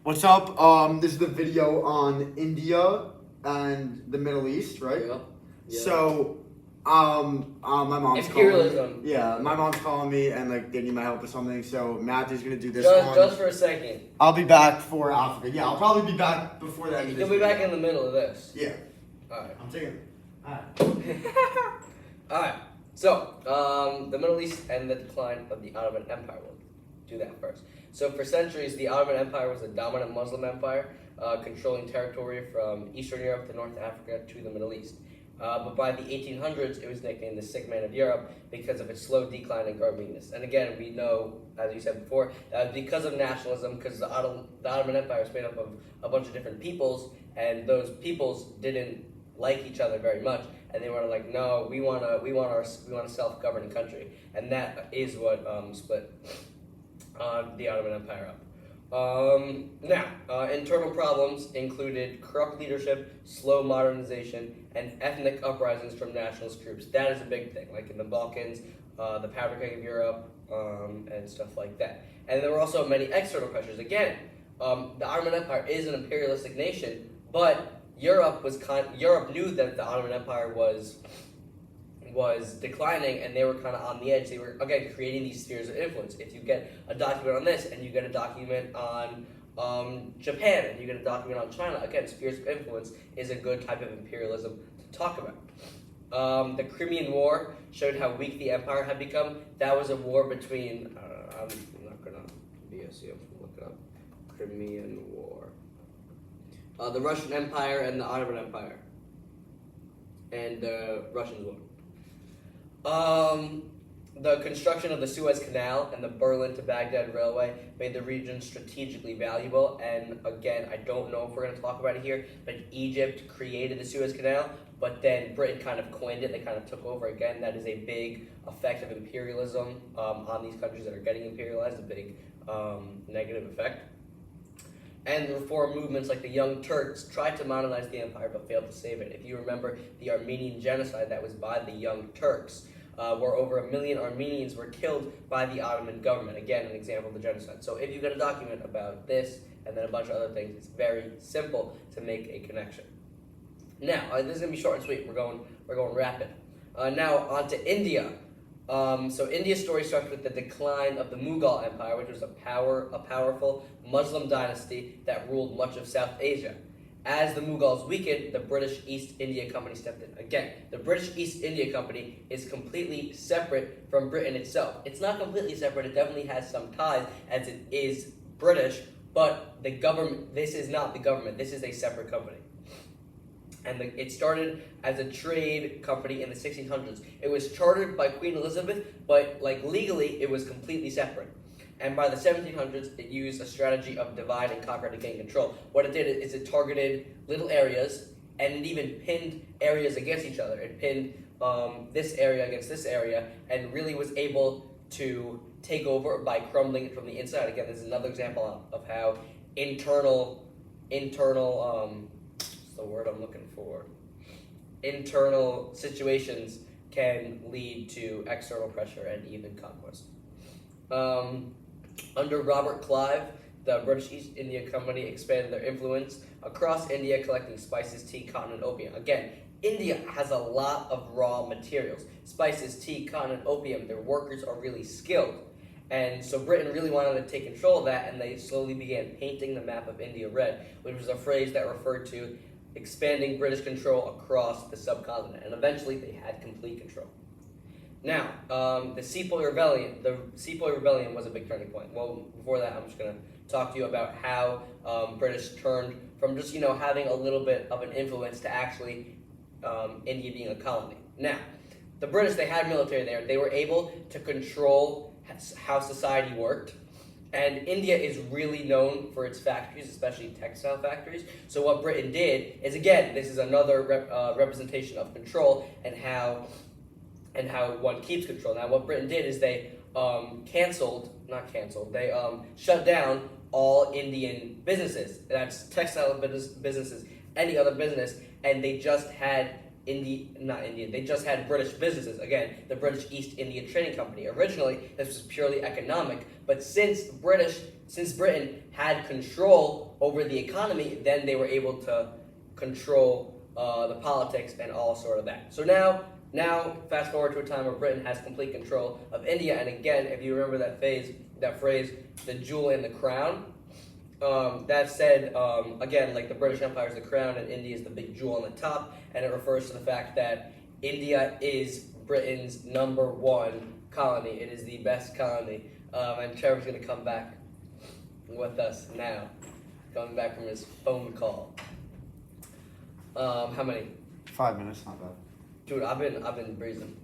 What's up? This is the video on India and the Middle East, right? Yeah. So, my mom's Imperialism. calling me. Yeah, my mom's calling me and like they need my help with something. So Matthew's gonna do this one. Just for a second. I'll be back for Africa. Yeah, I'll probably be back before that. You'll be back in the middle of this. Yeah. Alright. I'm taking. Alright. So, the Middle East and the decline of the Ottoman Empire. We'll do that first. So, for centuries, the Ottoman Empire was a dominant Muslim empire, controlling territory from Eastern Europe to North Africa to the Middle East. But by the 1800s, it was nicknamed the sick man of Europe because of its slow decline and growing weakness. And again, we know, as you said before, that because of nationalism, because the Ottoman Empire was made up of a bunch of different peoples, and those peoples didn't like each other very much, and they were like, no, we want a self-governing country, and that is what split the Ottoman Empire up. Internal problems included corrupt leadership, slow modernization, and ethnic uprisings from nationalist groups. That is a big thing, like in the Balkans, the fabricating of Europe, and stuff like that. And there were also many external pressures. Again, the Ottoman Empire is an imperialistic nation, but Europe knew that the Ottoman Empire was declining, and they were kind of on the edge. They were, again, creating these spheres of influence. If you get a document on this, and you get a document on Japan, and you get a document on China, again, spheres of influence is a good type of imperialism to talk about. The Crimean War showed how weak the empire had become. That was a war between, I'm not going to BS you, I'm going to look it up. Crimean War. The Russian Empire and the Ottoman Empire. And the Russians won. The construction of the Suez Canal and the Berlin to Baghdad Railway made the region strategically valuable. And again, I don't know if we're going to talk about it here, but Egypt created the Suez Canal, but then Britain kind of coined it. They kind of took over again. That is a big effect of imperialism on these countries that are getting imperialized, a big negative effect. And the reform movements like the Young Turks tried to modernize the empire but failed to save it. If you remember the Armenian genocide that was by the Young Turks, where over 1 million Armenians were killed by the Ottoman government. Again, an example of the genocide. So if you get a document about this and then a bunch of other things, it's very simple to make a connection. Now, this is going to be short and sweet. We're going rapid. Now, on to India. So India's story starts with the decline of the Mughal Empire, which was a powerful Muslim dynasty that ruled much of South Asia. As the Mughals weakened, the British East India Company stepped in. Again, the British East India Company is completely separate from Britain itself. It's not completely separate, it definitely has some ties as it is British, but the government, this is not the government, this is a separate company. And it started as a trade company in the 1600s. It was chartered by Queen Elizabeth, but like legally, it was completely separate. And by the 1700s, it used a strategy of divide and conquer to gain control. What it did is it targeted little areas, and it even pinned areas against each other. It pinned this area against this area, and really was able to take over by crumbling it from the inside. Again, this is another example of how internal what's the word I'm looking for? Internal situations can lead to external pressure and even conquest. Under Robert Clive, the British East India Company expanded their influence across India, collecting spices, tea, cotton, and opium. Again, India has a lot of raw materials. Spices, tea, cotton, and opium, their workers are really skilled. And so Britain really wanted to take control of that, and they slowly began painting the map of India red, which was a phrase that referred to expanding British control across the subcontinent. And eventually, they had complete control. Now, the Sepoy Rebellion. The Sepoy Rebellion was a big turning point. Well, before that, I'm just going to talk to you about how British turned from just, having a little bit of an influence to actually India being a colony. Now, the British, they had military there. They were able to control how society worked. And India is really known for its factories, especially textile factories. So what Britain did is, again, this is another representation of control and how one keeps control. Now, what Britain did is they they shut down all Indian businesses. That's textile businesses, any other business, and they just had not Indian. They just had British businesses. Again, the British East India Trading Company. Originally, this was purely economic, but since Britain had control over the economy, then they were able to control the politics and all sort of that. So now, fast forward to a time where Britain has complete control of India, and again, if you remember that phrase, the jewel in the crown. That said, again, like the British Empire is the crown and India is the big jewel on the top, and it refers to the fact that India is Britain's #1 colony. It is the best colony, and Trevor's going to come back with us now, coming back from his phone call. How many? 5 minutes, not bad. Dude, I've been breezing.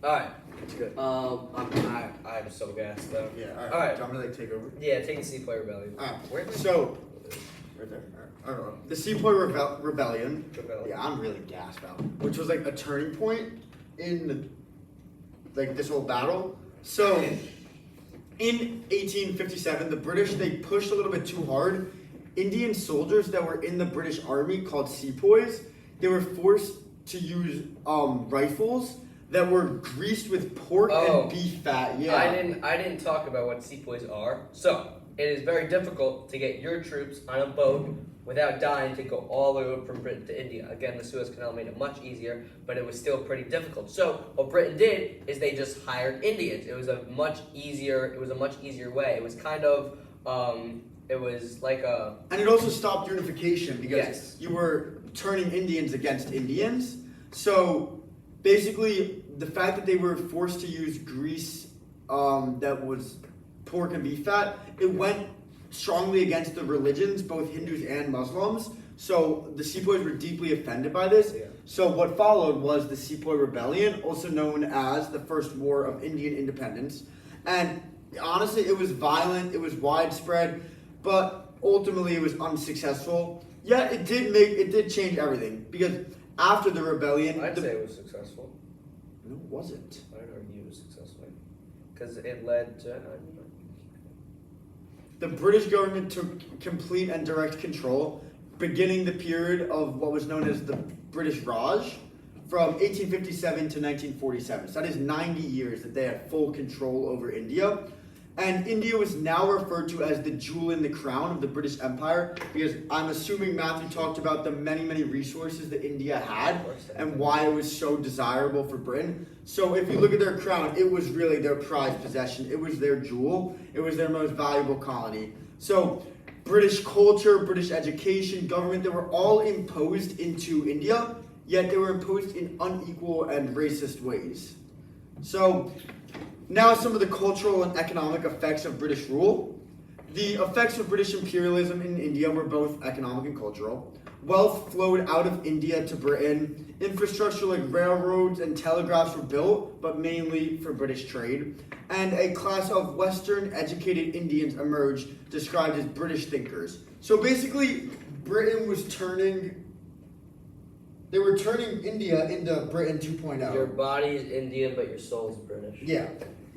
All right. It's good. I'm so gassed though. Yeah. All right. Do you want me to take over? Yeah, take the Sepoy Rebellion. All right. Where? So, right there. I don't know. The Sepoy Rebellion. Yeah, I'm really gassed about. Which was like a turning point in this whole battle. So, in 1857, the British, they pushed a little bit too hard. Indian soldiers that were in the British Army called sepoys, they were forced to use rifles that were greased with pork and beef fat. Yeah. I didn't talk about what sepoys are. So it is very difficult to get your troops on a boat without dying to go all the way over from Britain to India. Again, the Suez Canal made it much easier, but it was still pretty difficult. So what Britain did is they just hired Indians. It was a much easier way. It was kind of it was like a... And it also stopped unification because Yes. you were turning Indians against Indians. So basically, the fact that they were forced to use grease that was pork and beef fat, it went strongly against the religions, both Hindus and Muslims. So the sepoys were deeply offended by this. Yeah. So what followed was the Sepoy Rebellion, also known as the First War of Indian Independence. And honestly, it was violent, it was widespread, but ultimately it was unsuccessful. Yeah, it did change everything, because after the rebellion... I'd say it was successful. No, it wasn't. I'd argue it was successful. Because it led to... The British government took complete and direct control, beginning the period of what was known as the British Raj, from 1857 to 1947. So that is 90 years that they had full control over India. And India was now referred to as the jewel in the crown of the British Empire, because I'm assuming Matthew talked about the many, many resources that India had and why it was so desirable for Britain. So if you look at their crown, it was really their prized possession. It was their jewel. It was their most valuable colony. So British culture, British education, government, they were all imposed into India, yet they were imposed in unequal and racist ways. So now some of the cultural and economic effects of British rule. The effects of British imperialism in India were both economic and cultural. Wealth flowed out of India to Britain. Infrastructure like railroads and telegraphs were built, but mainly for British trade. And a class of Western educated Indians emerged, described as British thinkers. So basically, Britain was they were turning India into Britain 2.0. Your body is Indian, but your soul is British. Yeah.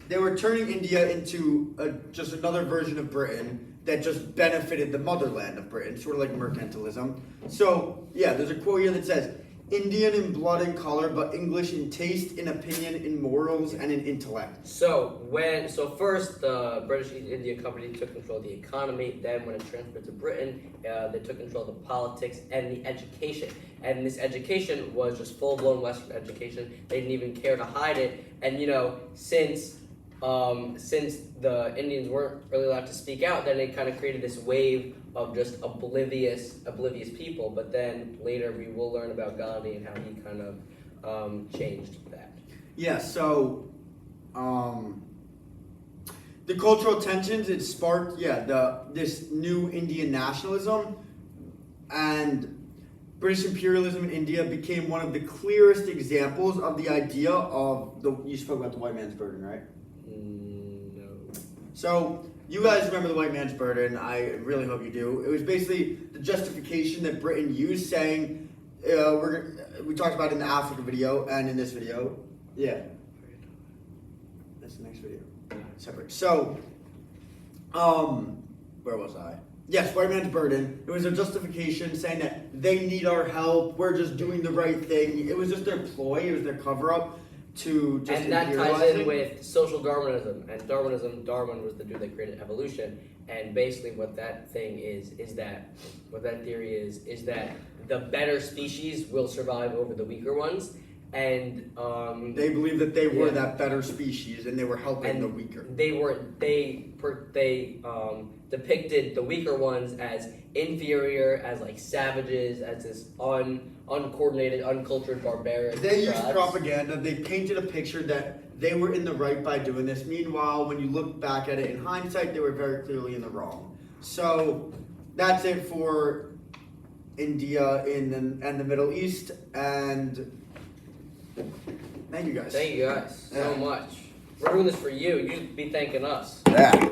They were turning India into just another version of Britain that just benefited the motherland of Britain, sort of like mercantilism. So, yeah, there's a quote here that says, Indian in blood and color, but English in taste, in opinion, in morals, and in intellect. So first the British East India Company took control of the economy. Then when it transferred to Britain, they took control of the politics and the education. And this education was just full-blown Western education. They didn't even care to hide it. And since the Indians weren't really allowed to speak out, then it kind of created this wave of just oblivious people. But then later we will learn about Gandhi and how he kind of changed that. Yeah, so the cultural tensions, it sparked, this new Indian nationalism, and British imperialism in India became one of the clearest examples of the idea of you spoke about the white man's burden, right? No. So, you guys remember the white man's burden. I really hope you do. It was basically the justification that Britain used, saying, we talked about it in the Africa video and in this video. Yeah. That's the next video. Separate. So, where was I? Yes, white man's burden. It was a justification saying that they need our help. We're just doing the right thing. It was just their ploy. It was their cover up to just And that imperialize ties in it. with social Darwinism. And Darwin was the dude that created evolution. And basically, what that thing is that what that theory is that the better species will survive over the weaker ones. And They believed that they were yeah. that better species and they were helping And the weaker. they depicted the weaker ones as inferior, as like savages, as this uncoordinated, uncultured, barbaric. They used tribes. propaganda. They painted a picture that they were in the right by doing this. Meanwhile, when you look back at it in hindsight, they were very clearly in the wrong. So that's it for India and the Middle East. And thank you guys. Thank you guys so Yeah. much. We're doing this for you. You'd be thanking us. Yeah.